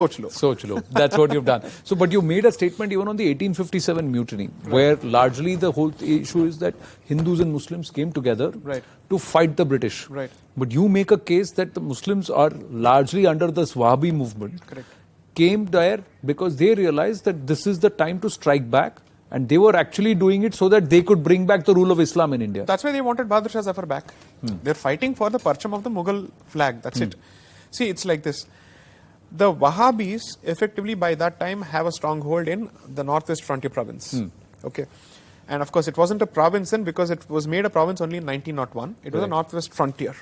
Soch lo. That's what you've done. So, but you made a statement even on the 1857 mutiny, where largely the whole issue is that Hindus and Muslims came together to fight the British. But you make a case that the Muslims are largely under this Wahabi movement. Came there because they realized that this is the time to strike back, and they were actually doing it so that they could bring back the rule of Islam in India. That's why they wanted Bahadur Shah Zafar back. They're fighting for the percham of the Mughal flag. That's it. See, it's like this. The Wahhabis effectively by that time have a stronghold in the Northwest Frontier province. Okay. And of course it wasn't a province then because it was made a province only in 1901. It was a Northwest Frontier.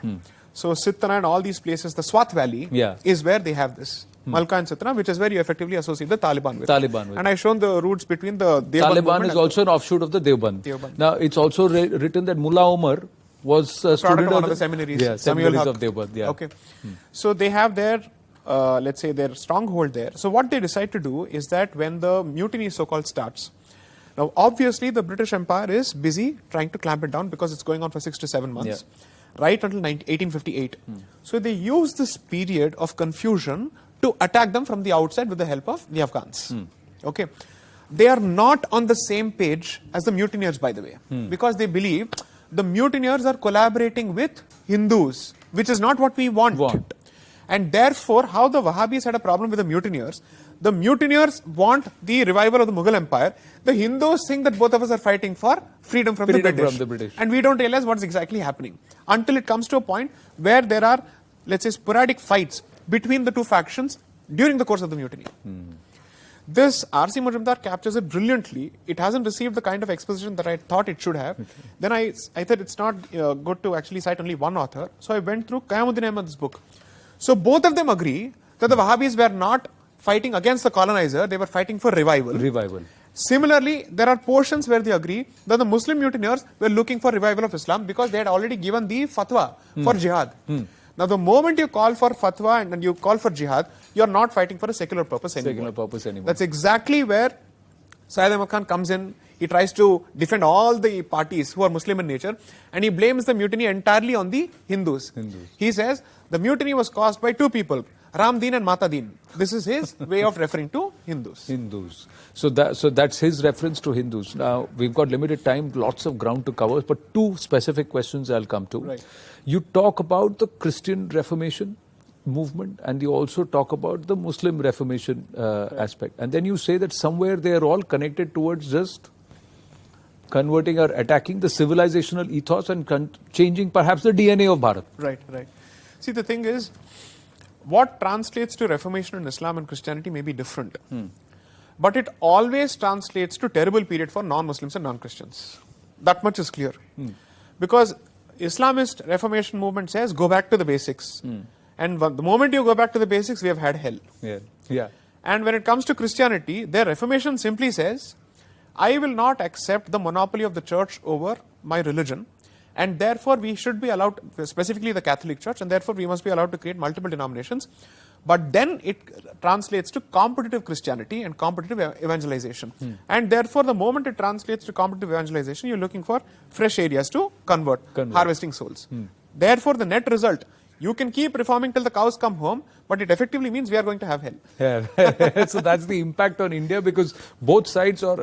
So Sitana and all these places, the Swat Valley is where they have this. Malka and Sitana, which is where you effectively associate the Taliban with. And I've shown the roots between the Deoband Taliban is also an offshoot of the Deoband. Now it's also written that Mullah Omar was a student of one of the seminaries, seminaries of Deoband. Okay. So they have their let's say their stronghold there. So what they decide to do is that when the mutiny so-called starts, now obviously the British Empire is busy trying to clamp it down because it's going on for 6 to 7 months, right until 1858. So they use this period of confusion to attack them from the outside with the help of the Afghans. Okay. They are not on the same page as the mutineers, by the way, because they believe the mutineers are collaborating with Hindus, which is not what we want. And therefore, how the Wahhabis had a problem with the mutineers want the revival of the Mughal Empire. The Hindus think that both of us are fighting for freedom from the British. And we don't realize what's exactly happening until it comes to a point where there are, let's say, sporadic fights between the two factions during the course of the mutiny. This R.C. Majumdar captures it brilliantly. It hasn't received the kind of exposition that I thought it should have. Then I thought it's not good to actually cite only one author. So I went through Qayamuddin Ahmad's book. So both of them agree that the Wahhabis were not fighting against the colonizer, they were fighting for revival. Similarly, there are portions where they agree that the Muslim mutineers were looking for revival of Islam because they had already given the fatwa for jihad. Now the moment you call for fatwa and you call for jihad, you are not fighting for a secular purpose anymore. That's exactly where Syed Ahmad Khan comes in. He tries to defend all the parties who are Muslim in nature, and he blames the mutiny entirely on the Hindus. He says the mutiny was caused by two people, Ram Deen and Mata Deen. This is his way of referring to Hindus. So that's his reference to Hindus. Now we've got limited time, lots of ground to cover, but two specific questions I'll come to. You talk about the Christian Reformation movement, and you also talk about the Muslim Reformation aspect, and then you say that somewhere they are all connected towards just converting or attacking the civilizational ethos and changing perhaps the DNA of Bharat. Right. See, the thing is, what translates to Reformation in Islam and Christianity may be different, but it always translates to terrible period for non-Muslims and non-Christians. That much is clear, because Islamist Reformation movement says go back to the basics. And the moment you go back to the basics, we have had hell. And when it comes to Christianity, their Reformation simply says, I will not accept the monopoly of the church over my religion, and therefore we should be allowed, specifically the Catholic Church, and therefore we must be allowed to create multiple denominations. But then it translates to competitive Christianity and competitive evangelization. And therefore the moment it translates to competitive evangelization, you're looking for fresh areas to convert. Harvesting souls. Therefore the net result, you can keep reforming till the cows come home, but it effectively means we are going to have hell. So that's the impact on India, because both sides are,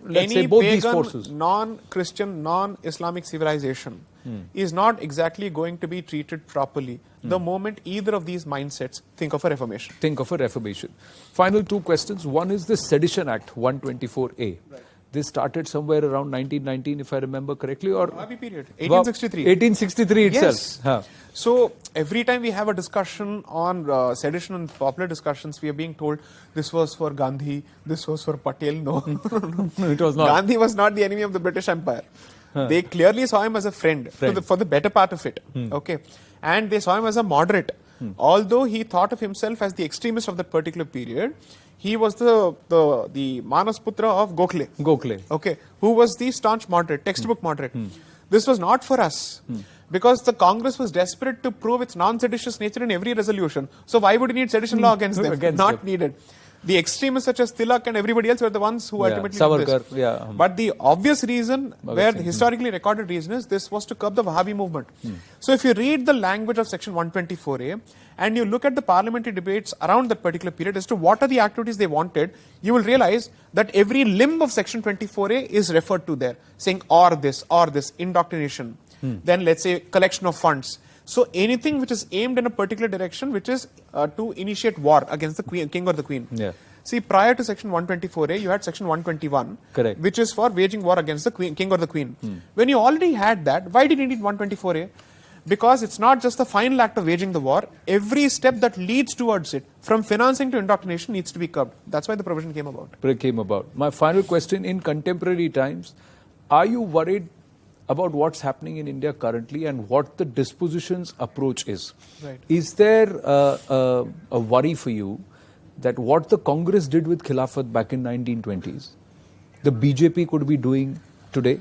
let's say, both these forces. Non-Christian, non-Islamic civilization is not exactly going to be treated properly the moment either of these mindsets think of a reformation. Final two questions. One is the Sedition Act 124A. This started somewhere around 1919, if I remember correctly, or Wahabi period, 1863. 1863 itself. Yes. So every time we have a discussion on sedition and popular discussions, we are being told this was for Gandhi, this was for Patel. No, it was not. Gandhi was not the enemy of the British Empire. They clearly saw him as a friend. For the better part of it. Okay, and they saw him as a moderate. Although he thought of himself as the extremist of that particular period, he was the Manas Putra of Gokhale. Okay, who was the staunch moderate, textbook moderate. This was not for us, because the Congress was desperate to prove its non-seditious nature in every resolution. So why would you need sedition law against them? Not needed. The extremists such as Tilak and everybody else were the ones who ultimately did this. Yeah. But the obvious reason, where the historically recorded reason is, this was to curb the Wahabi movement. So if you read the language of section 124A and you look at the parliamentary debates around that particular period as to what are the activities they wanted, you will realize that every limb of section 24A is referred to there, saying or this, indoctrination, then let's say collection of funds. So anything which is aimed in a particular direction, which is to initiate war against the king or the queen. Yeah. See, prior to section 124A, you had section 121, correct, which is for waging war against the king or the queen. When you already had that, why did you need 124A? Because it's not just the final act of waging the war. Every step that leads towards it, from financing to indoctrination, needs to be curbed. That's why the provision came about. My final question, in contemporary times, are you worried about what's happening in India currently and what the disposition's approach is? Right. Is there a worry for you that what the Congress did with Khilafat back in 1920s, the BJP could be doing today?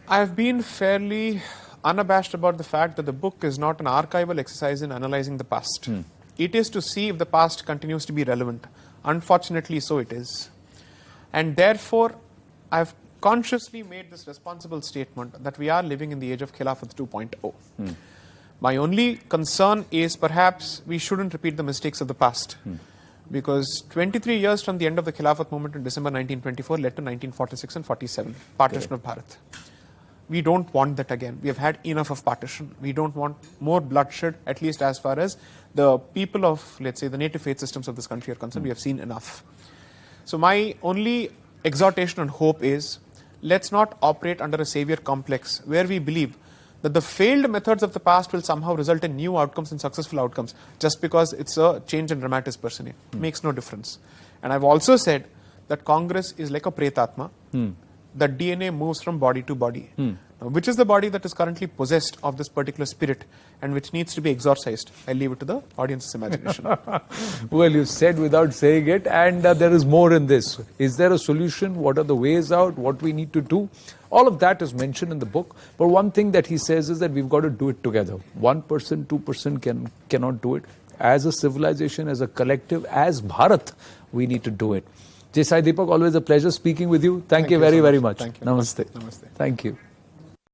I've been fairly unabashed about the fact that the book is not an archival exercise in analyzing the past. It is to see if the past continues to be relevant. Unfortunately, so it is. And therefore, I've consciously made this responsible statement that we are living in the age of Khilafat 2.0. My only concern is perhaps we shouldn't repeat the mistakes of the past. Because 23 years from the end of the Khilafat movement in December 1924 led to 1946 and 47, partition of Bharat. We don't want that again. We have had enough of partition. We don't want more bloodshed, at least as far as the people of, let's say, the native faith systems of this country are concerned. We have seen enough. So my only exhortation and hope is, let's not operate under a savior complex where we believe that the failed methods of the past will somehow result in new outcomes and successful outcomes just because it's a change in dramatis personae. Makes no difference. And I've also said that Congress is like a pretatma. That DNA moves from body to body. Now, which is the body that is currently possessed of this particular spirit and which needs to be exorcised? I leave it to the audience's imagination. Well, you said without saying it, and there is more in this. Is there a solution? What are the ways out? What we need to do? All of that is mentioned in the book. But one thing that he says is that we've got to do it together. 1%, 2% cannot do it. As a civilization, as a collective, as Bharat, we need to do it. Jai Sai Deepak, always a pleasure speaking with you. Thank you very, very much. Thank you. Namaste. Namaste. Thank you.